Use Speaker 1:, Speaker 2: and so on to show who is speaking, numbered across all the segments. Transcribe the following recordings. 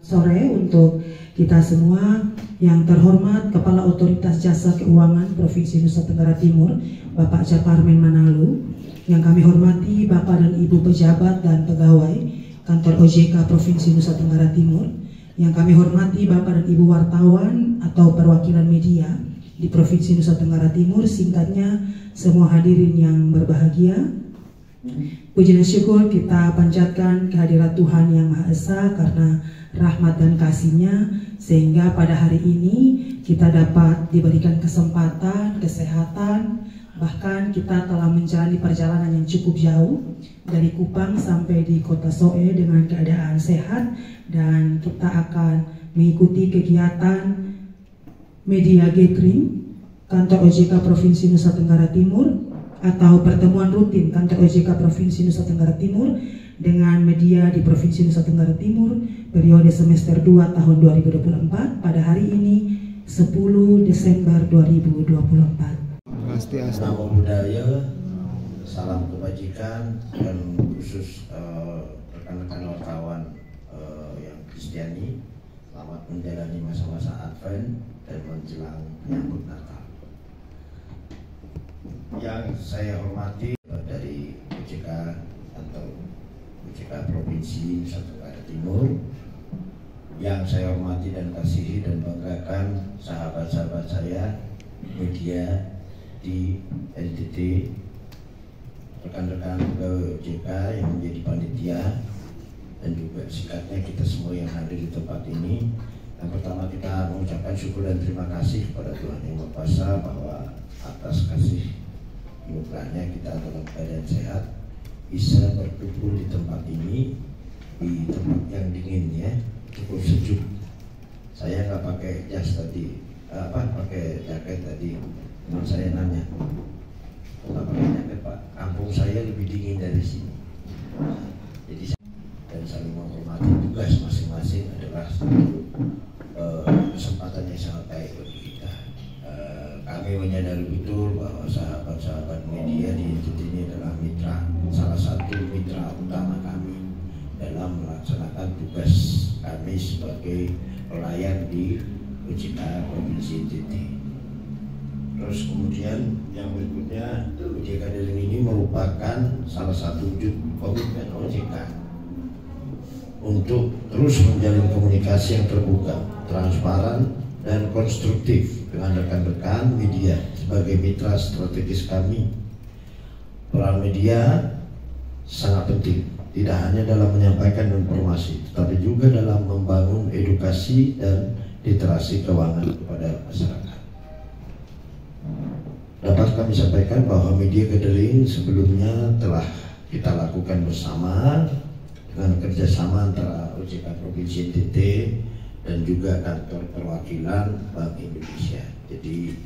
Speaker 1: Sore untuk kita semua. Yang terhormat Kepala Otoritas Jasa Keuangan Provinsi Nusa Tenggara Timur, Bapak Japarmen Manalu. Yang kami hormati Bapak dan Ibu pejabat dan pegawai Kantor OJK Provinsi Nusa Tenggara Timur. Yang kami hormati Bapak dan Ibu wartawan atau perwakilan media di Provinsi Nusa Tenggara Timur, singkatnya semua hadirin yang berbahagia. Puji dan syukur kita panjatkan kehadirat Tuhan Yang Maha Esa karena rahmat dan kasih-Nya, sehingga pada hari ini kita dapat diberikan kesempatan, kesehatan, bahkan kita telah menjalani perjalanan yang cukup jauh dari Kupang sampai di Kota Soe dengan keadaan sehat, dan kita akan mengikuti kegiatan media gathering Kantor OJK Provinsi Nusa Tenggara Timur atau pertemuan rutin Kantor OJK Provinsi Nusa Tenggara Timur dengan media di Provinsi Nusa Tenggara Timur periode semester 2 tahun 2024 pada hari ini 10 Desember 2024.
Speaker 2: Namo Buddhaya, salam kebajikan, dan khusus rekan-rekan wartawan yang Kristiani, selamat menjalani masa-masa Advent dan menjelang menyambut Natal. Yang saya hormati dari OJK atau OJK Provinsi Nusa Tenggara Timur, yang saya hormati dan kasihi dan banggakan sahabat-sahabat saya media di NTT, rekan-rekan OJK yang menjadi panitia, dan juga singkatnya kita semua yang hadir di tempat ini. Yang pertama kita mengucapkan syukur dan terima kasih kepada Tuhan Yang Maha Kuasa bahwa atas kasih anugerahnya kita dalam keadaan sehat bisa berkumpul di tempat ini, di tempat yang dingin ya, cukup sejuk. Saya nggak pakai jas tadi, pakai jaket tadi. Teman saya nanya, nggak pakai jaket Pak? Kampung saya lebih dingin dari sini. Jadi dan saling menghormati tugas masing-masing adalah satu kesempatan yang sangat baik bagi kita. Kami menyadari betul bahwa sahabat-sahabat media di NTT ini adalah mitra, salah satu mitra utama kami dalam melaksanakan tugas kami sebagai pelayan di OJK Provinsi NTT. Terus kemudian yang berikutnya, OJK Gathering ini merupakan salah satu wujud komitmen OJK untuk terus menjalin komunikasi yang terbuka, transparan, dan konstruktif dengan rekan-rekan media sebagai mitra strategis kami. Peran media sangat penting, tidak hanya dalam menyampaikan informasi, tetapi juga dalam membangun edukasi dan literasi keuangan kepada masyarakat. Dapat kami sampaikan bahwa media gathering sebelumnya telah kita lakukan bersama dengan kerjasama antara OJK Provinsi NTT dan juga kantor perwakilan Bank Indonesia. Jadi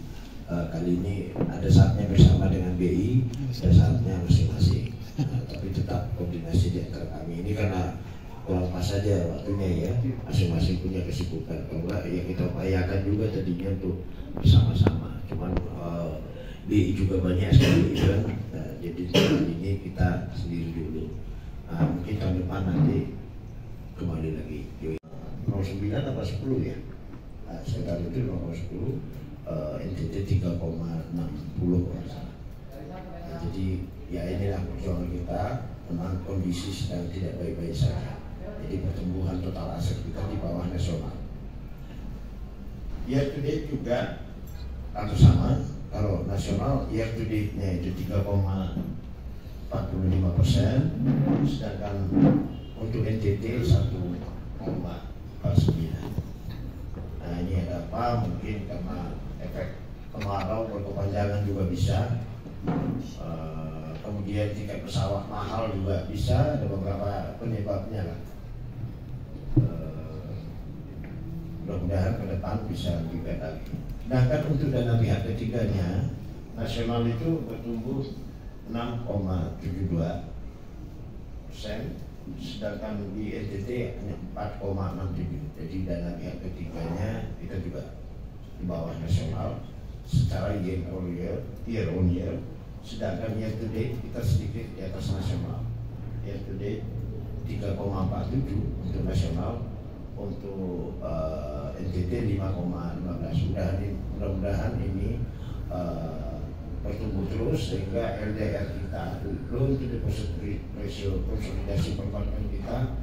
Speaker 2: kali ini ada saatnya bersama dengan BI, ada saatnya masing-masing. Tapi tetap koordinasi di antara kami ini karena kurang pas saja waktunya ya, masing-masing punya kesibukan. Kalau enggak ya kita upayakan juga tadinya untuk bersama-sama. Cuman BI juga banyak sekali event, jadi tahun ini kita sendiri dulu. Mungkin tahun depan nanti kembali lagi. 09 apa 10 ya? Saya tahu itu 10, NTT 3,60 kalau salah. Jadi ya inilah perjuangan kita, memang kondisi sedang tidak baik-baik saja. Jadi pertumbuhan total aset kita di bawah nasional. Year to date juga atau sama, kalau nasional year to date-nya itu 3,45%, sedangkan untuk NTT 1,49. Nah ini ada apa? Mungkin karena efek kemarau berkepanjangan juga bisa. Kemudian tiket pesawat mahal juga bisa, ada beberapa penyebabnya lah. Mudah-mudahan ke depan bisa lebih baik lagi. Sedangkan untuk dana pihak ketiganya, nasional itu bertumbuh 6,72%, sedangkan di NTT hanya 4,67. Jadi dana pihak ketiganya kita juga di bawah nasional secara year on year, sedangkan year to date kita sedikit di atas nasional. Year to date 3,47 untuk nasional, untuk NTT 5,15. Mudah-mudahan ini bertumbuh terus sehingga LDR kita, loan to deposit ratio konsolidasi perbankan kita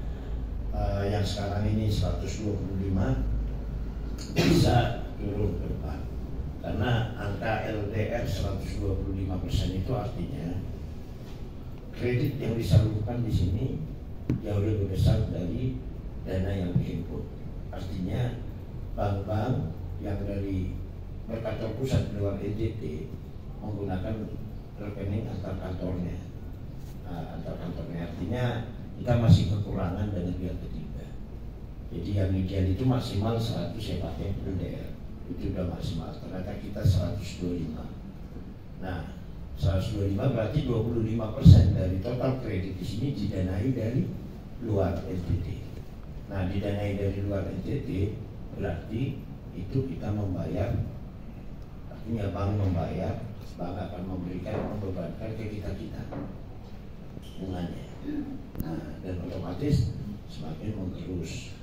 Speaker 2: yang sekarang ini 125 bisa turun ke depan. Karena angka LDR 125% itu artinya kredit yang disalurkan di sini jauh lebih besar dari dana yang dihimpun. Artinya bank-bank yang dari berkantor pusat di luar NTT menggunakan rekening antar kantornya, artinya kita masih kekurangan dana pihak ketiga. Jadi yang ideal itu maksimal 100 ya Pak ya, LDR itu udah maksimal. Ternyata kita 125. Nah, 125 berarti 25% dari total kredit di sini didanai dari luar NTT. Nah, didanai dari luar NTT berarti itu kita membayar, artinya bank membayar, bank akan membebankan ke kita bunganya. Nah, dan otomatis semakin menggerus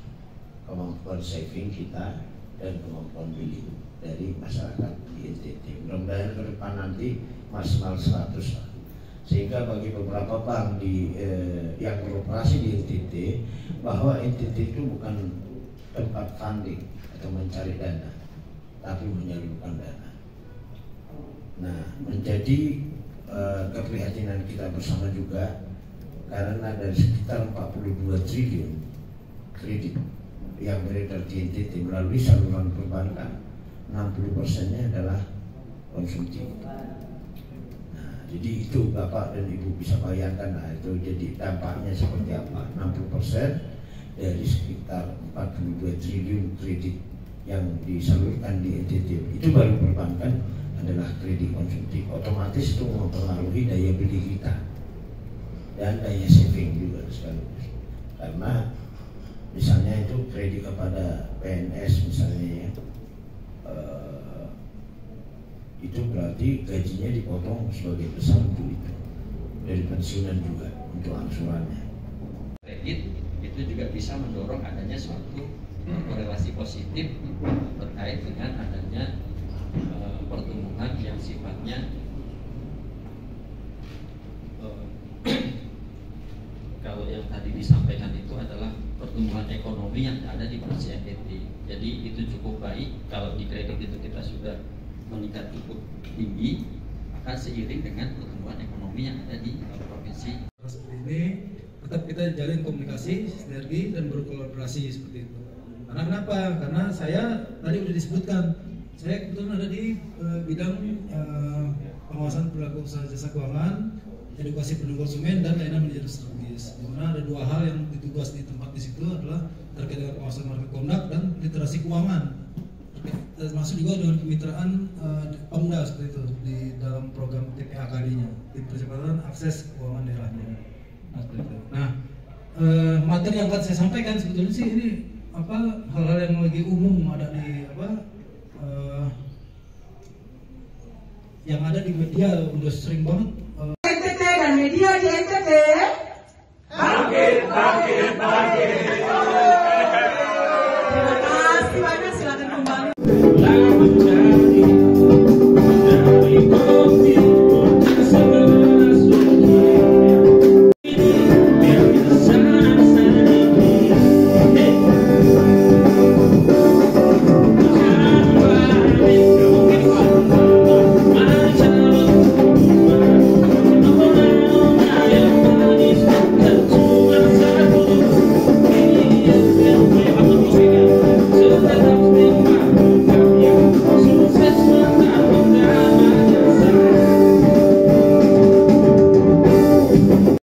Speaker 2: kemampuan saving kita dan kemampuan beli dari masyarakat di NTT. Mudah-mudahan ke depan nanti maksimal 100 lah. Sehingga bagi beberapa bank yang beroperasi di NTT, bahwa NTT itu bukan tempat funding atau mencari dana, tapi menyalurkan dana. Nah, menjadi keprihatinan kita bersama juga karena dari sekitar 42 triliun kredit yang beredar di NTT melalui saluran perbankan, 60%-nya adalah konsumtif. Nah, jadi itu Bapak dan Ibu bisa bayangkan, nah itu jadi dampaknya seperti apa. 60% dari sekitar 42 triliun kredit yang disalurkan di NTT itu baru perbankan adalah kredit konsumtif. Otomatis itu mempengaruhi daya beli kita dan daya saving juga sekaligus. Karena misalnya itu kredit kepada PNS misalnya ya, itu berarti gajinya dipotong sebagai besar untuk itu, dari pensiunan juga untuk angsurannya.
Speaker 3: Kredit itu juga bisa mendorong adanya suatu korelasi positif terkait dengan adanya pertumbuhan yang sifatnya kalau yang tadi disampaikan itu adalah pertumbuhan ekonomi yang ada di provinsi NTT. Jadi itu cukup baik kalau di kredit itu kita sudah meningkat cukup tinggi, akan seiring dengan pertumbuhan ekonomi yang ada di provinsi.
Speaker 4: Seperti ini tetap kita jalin komunikasi, sinergi dan berkolaborasi seperti itu. Karena kenapa? Karena saya tadi sudah disebutkan, saya kebetulan ada di bidang pengawasan perilaku usaha jasa keuangan, edukasi pendukung konsumen dan layanan manajemen strategis. Di mana ada dua hal yang ditugas di tempat di situ adalah terkait dengan pengawasan market conduct dan literasi keuangan. Termasuk juga dengan kemitraan Pemda seperti itu di dalam program TPAKD-nya, di percepatan akses keuangan daerahnya. Nah, materi yang akan saya sampaikan sebetulnya sih ini hal-hal yang lagi umum ada di yang ada di media udah sering banget